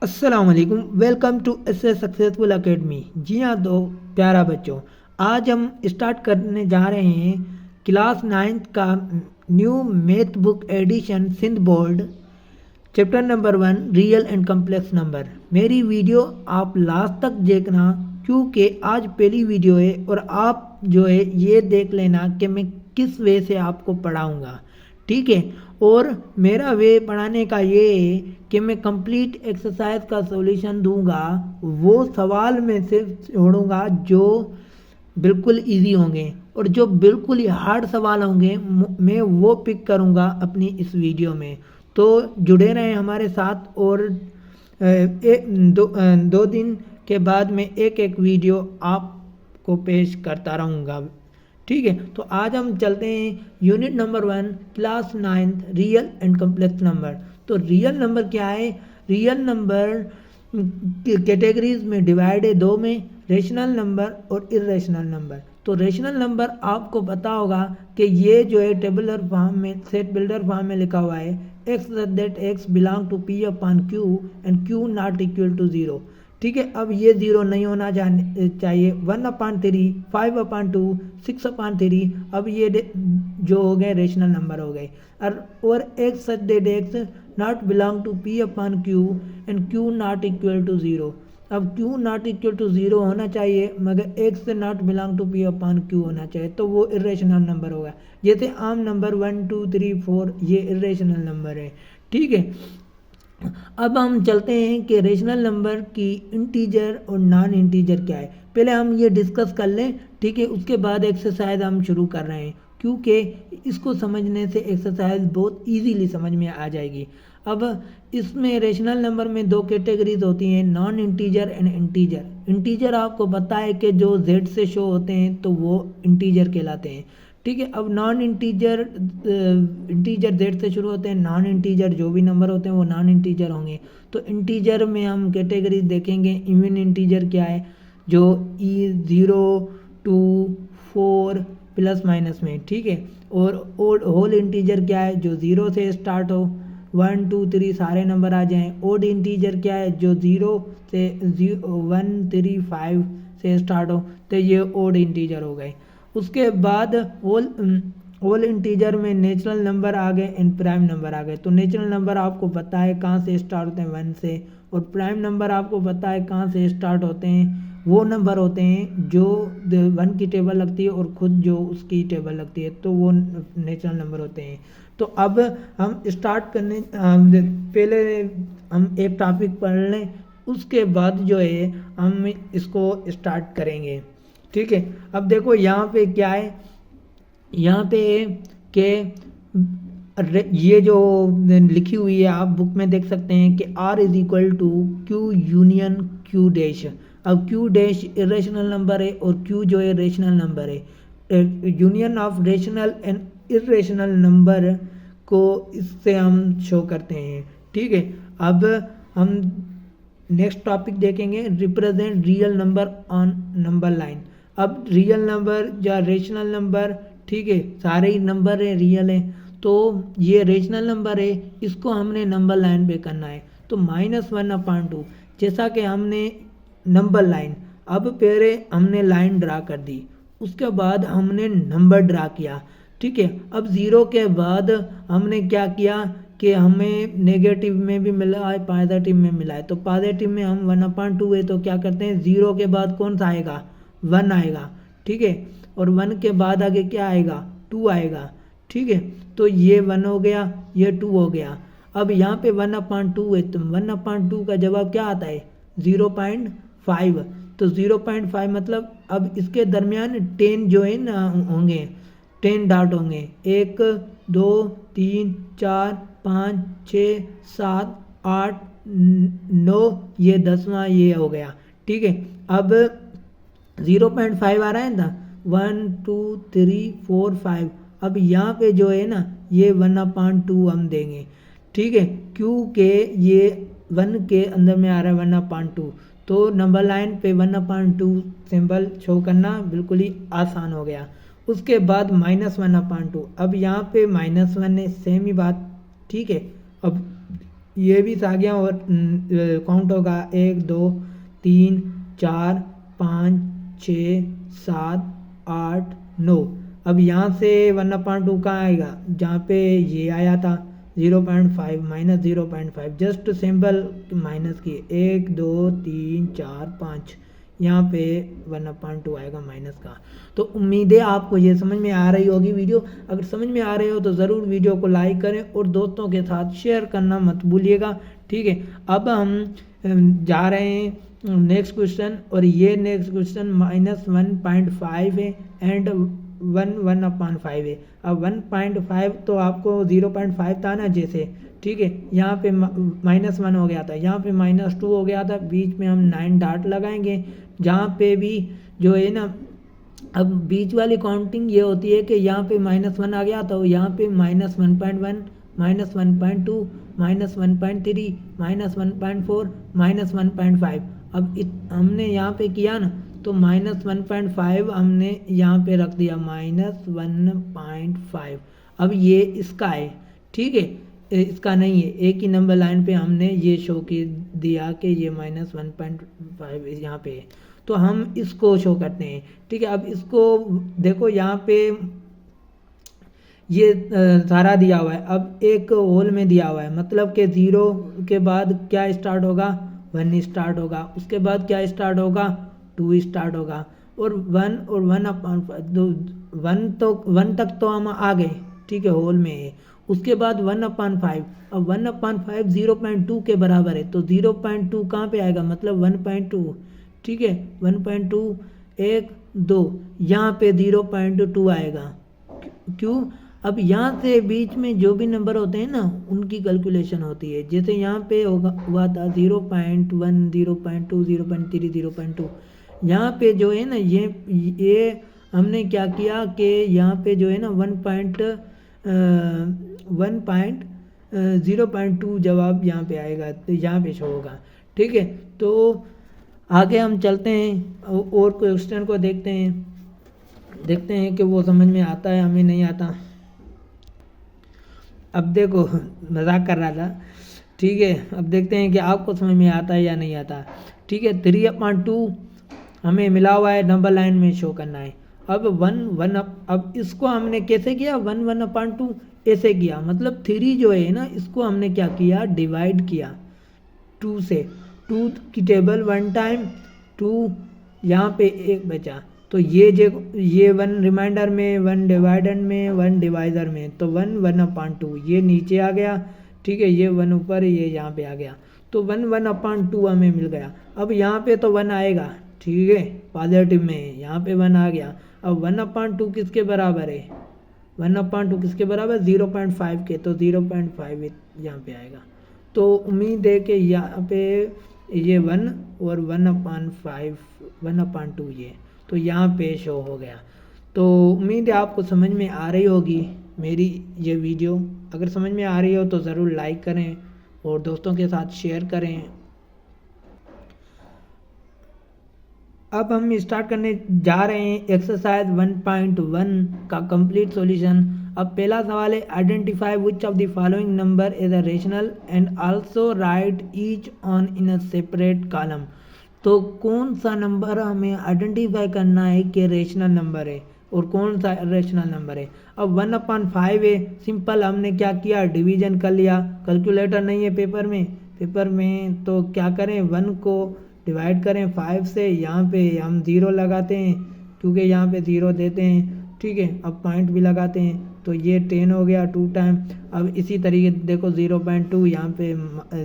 अस्सलाम वालेकुम। Welcome to S successful academy. जी हाँ तो प्यारा बच्चों, आज हम स्टार्ट करने जा रहे हैं क्लास 9th का new math book edition Sindh board chapter number 1 real and complex number. मेरी वीडियो आप लास्ट तक देखना क्योंकि आज पहली वीडियो है और आप जो है ये देख लेना कि मैं किस वे से आपको पढ़ाऊँगा, ठीक है। और मेरा वे पढ़ाने का ये है कि मैं कंप्लीट एक्सरसाइज का सॉल्यूशन दूंगा, वो सवाल में से छोड़ूंगा जो बिल्कुल इजी होंगे और जो बिल्कुल ही हार्ड सवाल होंगे मैं वो पिक करूंगा अपनी इस वीडियो में। तो जुड़े रहें हमारे साथ और दो दिन के बाद मैं एक एक वीडियो आपको पेश करता रहूँगा, ठीक है। तो आज हम चलते हैं unit number 1 class 9th real and complex number. तो रियल नंबर क्या है? रियल नंबर कैटेगरीज में डिवाइड है दो में, रेशनल नंबर और इरेशनल नंबर। तो रेशनल नंबर आपको पता होगा कि ये जो है टेबुलर फॉर्म में सेट बिल्डर फॉर्म में लिखा हुआ है x that x belong to p upon q and q not equal to 0, ठीक है। अब ये 0 नहीं होना चाहिए। 1/3, 5/2, 6/3, अब ये जो हो गए रेशनल नंबर हो गए। और x such that x not belong to p upon q and q not equal to 0। अब क्यू नॉट इक्वल टू 0 होना चाहिए मगर x not belong to p upon q होना चाहिए, तो वो इरेशनल नंबर होगा। जैसे आम नंबर 1 2 3 4 ये इरेशनल नंबर है, ठीक है। अब हम चलते हैं कि रेशनल नंबर की इंटीजर और नॉन इंटीजर क्या है। पहले हम ये डिस्कस कर लें, ठीक है। उसके बाद एक्सरसाइज हम शुरू कर रहे हैं क्योंकि इसको समझने से एक्सरसाइज बहुत इजीली समझ में आ जाएगी। अब इसमें रेशनल नंबर में दो कैटेगरीज होती हैं, non integer and integer. Integer आपको पता है कि जो जेड से शो होते हैं तो वो इंटीजर कहलाते हैं, ठीक है। अब नॉन इंटीजर इंटीजर जेड से शुरू होते हैं, नॉन इंटीजर जो भी नंबर होते हैं वो नॉन इंटीजर होंगे। तो इंटीजर में हम कैटेगरी देखेंगे। इवन इंटीजर क्या है? जो 0 2 4 प्लस माइनस में, ठीक है। और होल इंटीजर क्या है? जो 0 से स्टार्ट हो, 1 2 3 सारे नंबर आ जाएं। ओड इंटीजर क्या है? जो 0 से 1 3 5 से स्टार्ट हो, तो ये ओड इंटीजर हो गए। उसके बाद होल इंटीजर में नेचुरल नंबर आ गए एंड प्राइम नंबर आ गए। तो नेचुरल नंबर आपको पता है कहाँ से स्टार्ट होते हैं, 1 से। और प्राइम नंबर आपको पता है कहाँ से स्टार्ट होते हैं, वो नंबर होते हैं जो 1 की टेबल लगती है और खुद जो उसकी टेबल लगती है, तो वो नेचुरल नंबर होते हैं। तो अब हम स्टार्ट करने पहले हम एक टॉपिक पढ़ लें, उसके बाद जो है हम इसको स्टार्ट करेंगे, ठीक है। अब देखो यहाँ पे क्या है, यहाँ पे कि ये जो लिखी हुई है आप बुक में देख सकते हैं कि R is equal to q union q dash. अब क्यू डैश इरेशनल नंबर है और क्यू जो है रेशनल नंबर है। Union of rational and irrational number को इससे हम शो करते हैं, ठीक है। अब हम नेक्स्ट टॉपिक देखेंगे, represent real number on number line. अब रियल नंबर या रेशनल नंबर, ठीक है, सारे ही नंबर है रियल है, तो ये रेशनल नंबर है, इसको हमने नंबर लाइन पे करना है। तो -1/2 जैसा कि हमने नंबर लाइन, अब पहले हमने लाइन ड्रा कर दी, उसके बाद हमने नंबर ड्रा किया, ठीक है। अब 0 के बाद हमने क्या किया कि हमें नेगेटिव में भी मिला है, पॉजिटिव में मिला है। तो पॉजिटिव में हम 1/2 है तो क्या करते हैं, 0 के बाद कौन सा आएगा, 1 आएगा, ठीक है। और 1 के बाद आगे क्या आएगा, 2 आएगा, ठीक है। तो ये 1 हो गया, ये 2 हो गया। अब यहाँ पे 1/2 है तो 1/2 का जवाब क्या आता है, 0.5। तो 0.5 मतलब अब इसके दरमियान 10 जो है ना होंगे, 10 डॉट होंगे, 1 2 3 4 5 6 7 8 9, ये 10वां ये हो गया, ठीक है। अब 0.5 आ रहा है ना, 1 2 3 4 5। अब यहाँ पे जो है ना ये 1/2 हम देंगे, ठीक है, क्योंकि ये 1 के अंदर में आ रहा है 1/2, तो नंबर लाइन पे 1/2 सिंबल शो करना बिल्कुल ही आसान हो गया। उसके बाद -1/2, अब यहाँ पे -1 है, सेम ही बात, ठीक है। अब ये भी सागियाँ और काउंट होगा 1 2 3 4 5 6 7 8 9। अब यहाँ से 1/2 कहाँ आएगा, जहाँ पे ये आया था 0.5 माइनस 0.5, जस्ट सिंपल माइनस किए 1 2 3 4 5, यहाँ पे 1/2 आएगा माइनस का। तो उम्मीद है आपको ये समझ में आ रही होगी वीडियो। अगर समझ में आ रही हो तो ज़रूर वीडियो को लाइक करें और दोस्तों के साथ शेयर करना मत भूलिएगा, ठीक है। अब हम जा रहे हैं नेक्स्ट क्वेश्चन, और ये नेक्स्ट क्वेश्चन -1.5 है एंड 1/5 है। अब 1.5 तो आपको 0.5 था ना जैसे, ठीक है, यहाँ पे -1 हो गया था, यहाँ पे -2 हो गया था, बीच में हम 9 डॉट लगाएंगे जहाँ पे भी जो है ना। अब बीच वाली काउंटिंग ये होती है कि यहाँ पे -1 आ गया तो यहाँ पे -1.1 -1.2 -1.3 -1.4 -1.5। अब हमने यहाँ पे किया ना तो -1.5 हमने यहाँ पे रख दिया -1.5। अब ये इसका है, ठीक है, इसका नहीं है, एक ही नंबर लाइन पे हमने ये शो की दिया कि ये -1.5 यहाँ पे है, तो हम इसको शो करते हैं, ठीक है। अब इसको देखो यहाँ पे ये सारा दिया हुआ है, अब एक होल में दिया हुआ है, मतलब कि 0 के बाद क्या स्टार्ट होगा, 1 स्टार्ट होगा, उसके बाद क्या स्टार्ट होगा, 2 स्टार्ट होगा, और 1 और 1 तक तो हम आ गए, ठीक है, होल में है। उसके बाद 1/5, अब 1/5 0.2 के बराबर है, तो 0.2 कहाँ पे आएगा, मतलब 1.2, ठीक है, 1.2 1 2, यहाँ पे 0.2 आएगा। क्यों, अब यहाँ से बीच में जो भी नंबर होते हैं ना उनकी कैलकुलेशन होती है, जैसे यहाँ पे हुआ था 0.1 0.2 0.3 0.2, यहाँ पे जो है ना ये हमने क्या किया कि यहाँ पे जो है ना 0.2 जवाब यहाँ पे आएगा, तो यहाँ पे शो होगा, ठीक है। तो आगे हम चलते हैं और क्वेश्चन को देखते हैं कि वो समझ में आता है हमें नहीं आता। अब देखो मजाक कर रहा था, ठीक है, अब देखते हैं कि आपको समझ में आता है या नहीं आता, ठीक है। 3/2 हमें मिला हुआ है, नंबर लाइन में शो करना है। अब 1 अब इसको हमने कैसे किया, 1/2 ऐसे किया, मतलब 3 जो है ना इसको हमने क्या किया, डिवाइड किया 2 से, 2 की टेबल 1 टाइम 2, यहाँ पे 1 बचा, तो ये 1 रिमाइंडर में, 1 डिवाइडर में, 1 डिवाइजर में, तो 1/2 ये नीचे आ गया, ठीक है, ये 1 ऊपर, ये यहाँ पे आ गया, तो 1/2 हमें मिल गया। अब यहाँ पे तो 1 आएगा, ठीक है, पॉजिटिव में यहाँ पे 1 आ गया। अब 1/2 किसके बराबर है, 1/2 किसके बराबर, 0.5 के, तो 0.5 यहाँ पे आएगा। तो उम्मीद है कि यहाँ पे ये 1 और 1/2 ये, तो यहाँ पे शो हो गया। तो उम्मीद है आपको समझ में आ रही होगी मेरी ये वीडियो। अगर समझ में आ रही हो तो ज़रूर लाइक करें और दोस्तों के साथ शेयर करें। अब हम स्टार्ट करने जा रहे हैं एक्सरसाइज 1.1 का कंप्लीट सॉल्यूशन। अब पहला सवाल है, identify which of the following number is a rational and also right each on in a separate column. तो कौन सा नंबर हमें आइडेंटिफाई करना है कि रेशनल नंबर है और कौन सा रेशनल नंबर है। अब 1/5 है, सिंपल हमने क्या किया, डिवीजन कर लिया, कैलकुलेटर नहीं है पेपर में तो क्या करें, 1 को डिवाइड करें 5 से, यहाँ पे हम 0 लगाते हैं क्योंकि यहाँ पे 0 देते हैं, ठीक है। अब पॉइंट भी लगाते हैं, तो ये 10 हो गया 2 टाइम। अब इसी तरीके देखो 0.2 यहाँ पे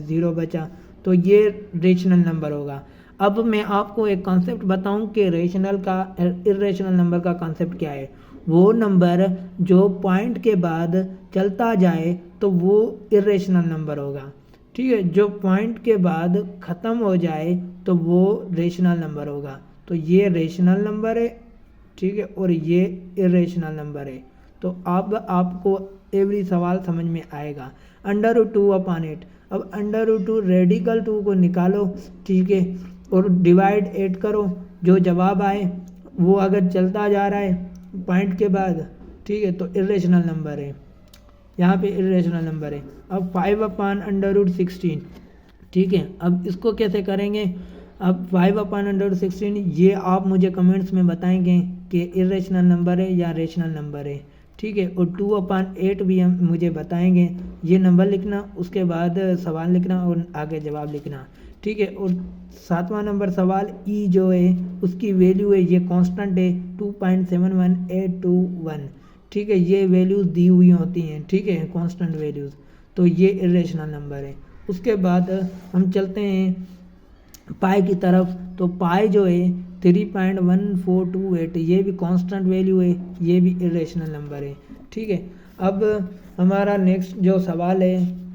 0 बचा, तो ये रेशनल नंबर होगा। अब मैं आपको एक कॉन्सेप्ट बताऊं कि रेशनल का इरेशनल नंबर का कॉन्सेप्ट क्या है। वो नंबर जो पॉइंट के बाद चलता जाए तो वो इरेशनल नंबर होगा, ठीक है। जो पॉइंट के बाद ख़त्म हो जाए तो वो रेशनल नंबर होगा। तो ये रेशनल नंबर है, ठीक है, और ये इरेशनल नंबर है। तो अब आपको एवरी सवाल समझ में आएगा। √2 अपॉन 8, अब √2 रेडिकल 2 को निकालो, ठीक है, और डिवाइड 8 करो, जो जवाब आए वो अगर चलता जा रहा है पॉइंट के बाद, ठीक है, तो इरेशनल नंबर है। यहाँ पे इरेशनल नंबर है। अब 5/√16, ठीक है। अब इसको कैसे करेंगे? अब 5/√16 ये आप मुझे कमेंट्स में बताएंगे कि इरेशनल नंबर है या रेशनल नंबर है, ठीक है। और 2/8 भी हम मुझे बताएंगे। ये नंबर लिखना, उसके बाद सवाल लिखना और आगे जवाब लिखना, ठीक है। और 7वां नंबर सवाल ई जो है उसकी वैल्यू है, ये कांस्टेंट है 2.71821, ठीक है। ये वैल्यूज़ दी हुई होती हैं, ठीक है, कांस्टेंट वैल्यूज़। तो ये इरेशनल नंबर है। उसके बाद हम चलते हैं पाई की तरफ। तो पाई जो है 3.1428, ये भी कांस्टेंट वैल्यू है, ये भी इरेशनल नंबर है, ठीक है। अब हमारा नेक्स्ट जो सवाल है,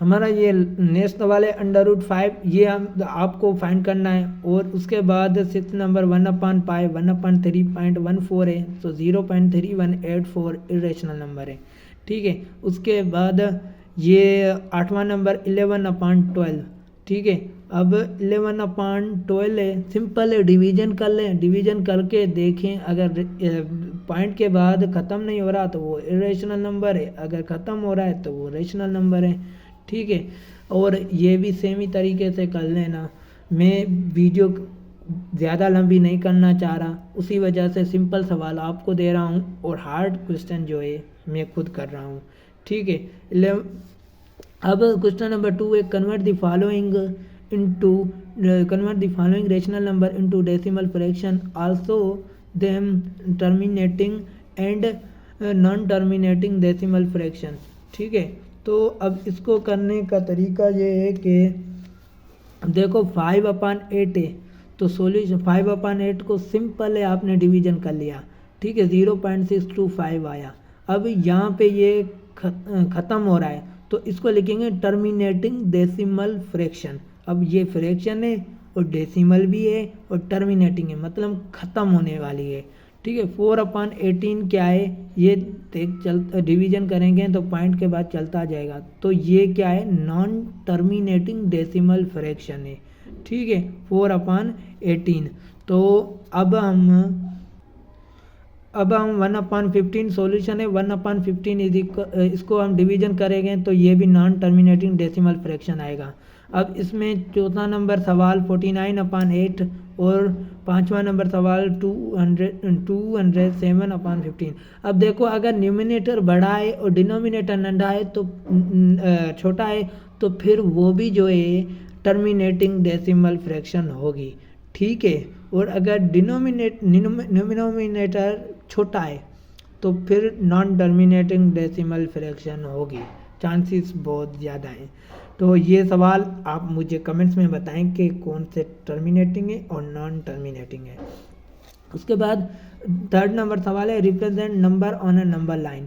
हमारा ये नेक्स्ट सवाल है √5, ये हम आपको फाइंड करना है। और उसके बाद 6 नंबर 1/पाई 1/3.14 है, तो 0.3184 इरेशनल नंबर है, ठीक है। उसके बाद ये 8वां नंबर 11/12, ठीक है। अब 11/12 है, सिंपल है, डिवीजन कर लें। डिवीजन करके देखें, अगर पॉइंट के बाद ख़त्म नहीं हो रहा तो वो इरेशनल नंबर है, अगर ख़त्म हो रहा है तो वो रेशनल नंबर है, ठीक है। और ये भी सेम ही तरीके से कर लेना। मैं वीडियो ज़्यादा लंबी नहीं करना चाह रहा, उसी वजह से सिंपल सवाल आपको दे रहा हूँ और हार्ड क्वेश्चन जो है मैं खुद कर रहा हूँ, ठीक है। अब क्वेश्चन नंबर 2 है, convert the following rational number into decimal fraction, also them terminating and non terminating decimal fraction, ठीक है। तो अब इसको करने का तरीका ये है कि देखो 5/8 है, तो सॉल्यूशन 5/8 को सिंपल है, आपने डिवीजन कर लिया, ठीक है। 0.625 आया। अब यहाँ पे ये ख़त्म हो रहा है, तो इसको लिखेंगे टर्मिनेटिंग डेसिमल फ्रैक्शन। अब ये फ्रैक्शन है और डेसिमल भी है और टर्मिनेटिंग है, मतलब ख़त्म होने वाली है, ठीक है। 4/18 क्या है, ये डिवीजन करेंगे तो पॉइंट के बाद चलता जाएगा, तो ये क्या है, नॉन टर्मिनेटिंग डेसिमल फ्रैक्शन है, ठीक है, 4/18। तो अब हम 1/15 सॉल्यूशन है, 1/15 इसको हम डिवीजन करेंगे तो ये भी नॉन टर्मिनेटिंग डेसिमल फ्रैक्शन आएगा। अब इसमें चौथा नंबर सवाल 49/8 और 5वां नंबर सवाल 207/15। अब देखो, अगर न्यूमिनेटर बड़ा है और डिनोमिनेटर नंढा है तो छोटा है, तो फिर वो भी जो है टर्मिनेटिंग डेसिमल फ्रैक्शन होगी, ठीक है। और अगर डिनोमिनेटर छोटा है तो फिर नॉन टर्मिनेटिंग डेसिमल फ्रैक्शन होगी, चांसेस बहुत ज़्यादा हैं। तो ये सवाल आप मुझे कमेंट्स में बताएं कि कौन से टर्मिनेटिंग है और नॉन टर्मिनेटिंग है। उसके बाद 3rd नंबर सवाल है, represent number on a number line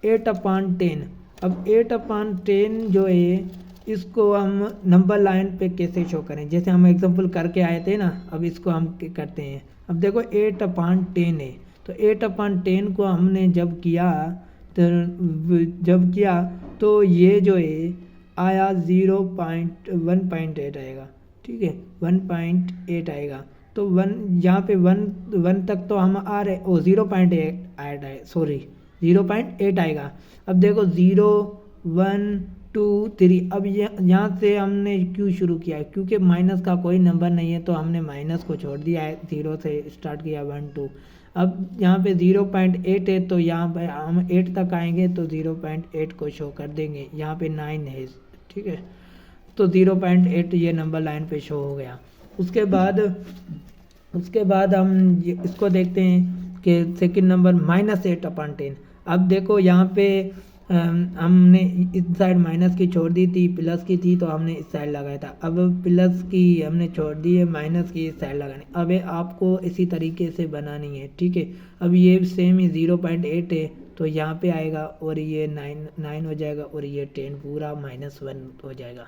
8/10। अब 8/10 जो है इसको हम नंबर लाइन पे कैसे शो करें, जैसे हम एग्जांपल करके आए थे ना, अब इसको हम करते हैं। अब देखो 8/10 है, तो 8/10 को हमने जब किया तो ये जो है आया 1.8 आएगा, ठीक है, 1.8 आएगा। तो 1 यहाँ पे 1 तक तो हम आ रहे, 0.8 आए, सॉरी 0.8 आएगा। अब देखो 0 1 2 3, अब यहाँ से हमने क्यों शुरू किया, क्योंकि माइनस का कोई नंबर नहीं है तो हमने माइनस को छोड़ दिया है, 0 से स्टार्ट किया 1 2। अब यहाँ पे 0.8 है, तो यहाँ पे हम 8 तक आएंगे तो 0.8 को शो कर देंगे। यहाँ पे 9 है, ठीक है, तो 0.8 ये नंबर लाइन पे शो हो गया। उसके बाद हम इसको देखते हैं कि सेकंड नंबर -8/10। अब देखो यहाँ पे हमने इस साइड माइनस की छोड़ दी थी, प्लस की थी तो हमने इस साइड लगाया था। अब प्लस की हमने छोड़ दी है, माइनस की इस साइड लगानी। अब आपको इसी तरीके से बनानी है, ठीक है। अब ये सेम ही 0.8 है, तो यहाँ पे आएगा और ये 9 हो जाएगा और ये 10 पूरा -1 हो जाएगा,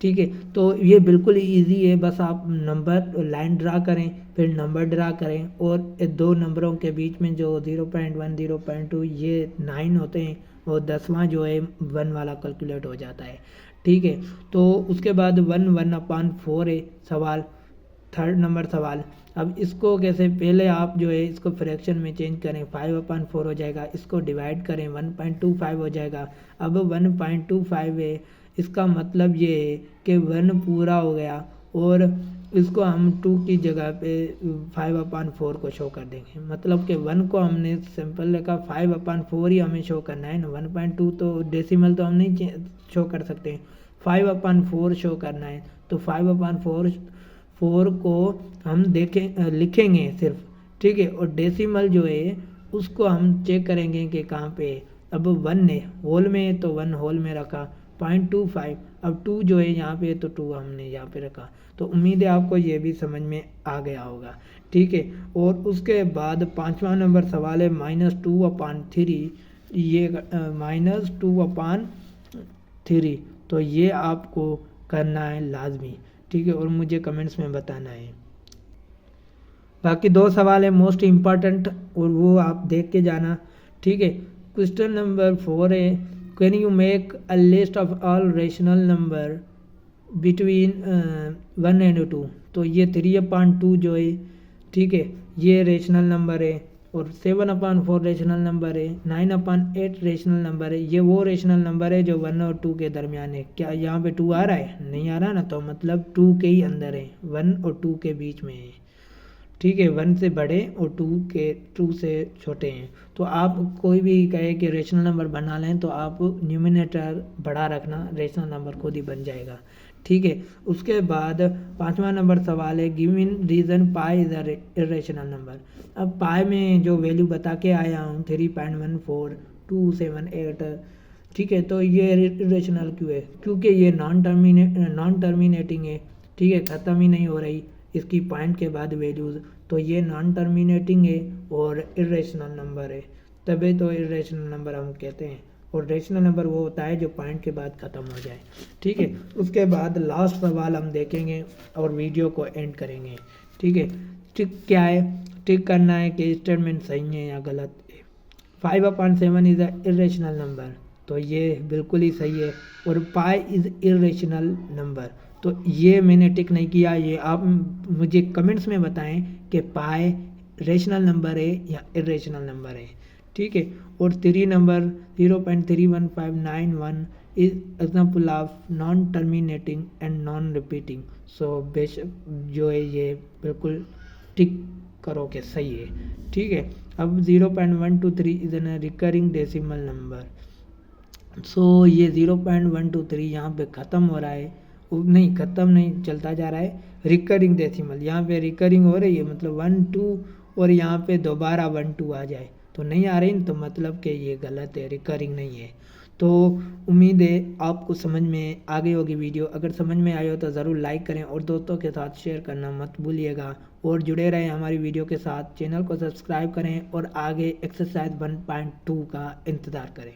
ठीक है। तो ये बिल्कुल ईजी है, बस आप नंबर लाइन ड्रा करें, फिर नंबर ड्रा करें और दो नंबरों के बीच में जो 0.1 0.2 ये 9 होते हैं और 10वां जो है 1 वाला कैलकुलेट हो जाता है, ठीक है। तो उसके बाद 1/4 है सवाल, थर्ड नंबर सवाल। अब इसको कैसे, पहले आप जो है इसको फ्रैक्शन में चेंज करें, 5/4 हो जाएगा, इसको डिवाइड करें 1.25 हो जाएगा। अब 1.25 है, इसका मतलब ये है कि 1 पूरा हो गया और इसको हम 2 की जगह पे 5/4 को शो कर देंगे। मतलब कि 1 को हमने सिंपल लिखा, 5/4 ही हमें शो करना है ना, 1.2 तो डेसिमल तो हम नहीं शो कर सकते, 5/4 शो करना है। तो 5/4 को हम लिखेंगे सिर्फ, ठीक है। और डेसिमल जो है उसको हम चेक करेंगे कि कहाँ पे है। अब 1 है होल में है तो 1 होल में रखा, 0.25। अब 2 जो है यहाँ पे, तो 2 हमने यहाँ पे रखा। तो उम्मीद है आपको ये भी समझ में आ गया होगा, ठीक है। और उसके बाद 5वां नंबर सवाल है -2/3। ये -2/3, तो ये आपको करना है लाजमी, ठीक है। और मुझे कमेंट्स में बताना है। बाकी 2 सवाल है मोस्ट इम्पॉर्टेंट, और वो आप देख के जाना, ठीक है। क्वेश्चन नंबर 4 है, can you make a list of all rational number between 1 and 2। तो ये 3/2 जो है, ठीक है, ये रेशनल नंबर है। और 7/4 रेशनल नंबर है, 9/8 रेशनल नंबर है। ये वो रेशनल नंबर है जो 1 और 2 के दरमियान है। क्या यहाँ पे 2 आ रहा है? नहीं आ रहा ना, तो मतलब 2 के ही अंदर है, 1 और 2 के बीच में है, ठीक है। 1 से बड़े और 2 से छोटे हैं। तो आप कोई भी कहे कि रेशनल नंबर बना लें, तो आप न्यूमिनेटर बड़ा रखना, रेशनल नंबर खुद ही बन जाएगा, ठीक है। उसके बाद 5वां नंबर सवाल है, give in reason pi is a irrational number. अब पाई में जो वैल्यू बता के आया हूँ 3.14278, ठीक है। तो ये इरेशनल क्यों है? क्योंकि ये नॉन टर्मिनेटिंग है, ठीक है, ख़त्म ही नहीं हो रही इसकी पॉइंट के बाद वैल्यूज़। तो ये नॉन टर्मिनेटिंग है और इरेशनल नंबर है, तभी तो इरेशनल नंबर हम कहते हैं। और रेशनल नंबर वो होता है जो पॉइंट के बाद ख़त्म हो जाए, ठीक है। उसके बाद लास्ट सवाल हम देखेंगे और वीडियो को एंड करेंगे, ठीक है। टिक क्या है? टिक करना है कि स्टेटमेंट सही है या गलत है। 5/7 इज़ अ इरेशनल नंबर, तो ये बिल्कुल ही सही है। और पाई इज़ इरेशनल नंबर, तो ये मैंने टिक नहीं किया। ये आप मुझे कमेंट्स में बताएं कि पाई रेशनल नंबर है या इरेशनल नंबर है, ठीक है। और 3 नंबर 0.31591 is example of non terminating and non repeating. So बेशक जो है ये बिल्कुल टिक करो कि सही है, ठीक है। अब 0.123 is an recurring decimal number. So ये 0.123 यहाँ पे ख़त्म हो रहा है, नहीं ख़त्म नहीं, चलता जा रहा है। रिकरिंग डेसिमल यहाँ पे रिकरिंग हो रही है, मतलब 1 2 और यहाँ पे दोबारा 1 2 आ जाए तो नहीं आ रही, तो मतलब कि ये गलत है, रिकरिंग नहीं है। तो उम्मीद है आपको समझ में आ गई होगी वीडियो। अगर समझ में आई हो तो ज़रूर लाइक करें और दोस्तों के साथ शेयर करना मत भूलिएगा। और जुड़े रहें हमारी वीडियो के साथ, चैनल को सब्सक्राइब करें और आगे एक्सरसाइज 1.2 का इंतज़ार करें।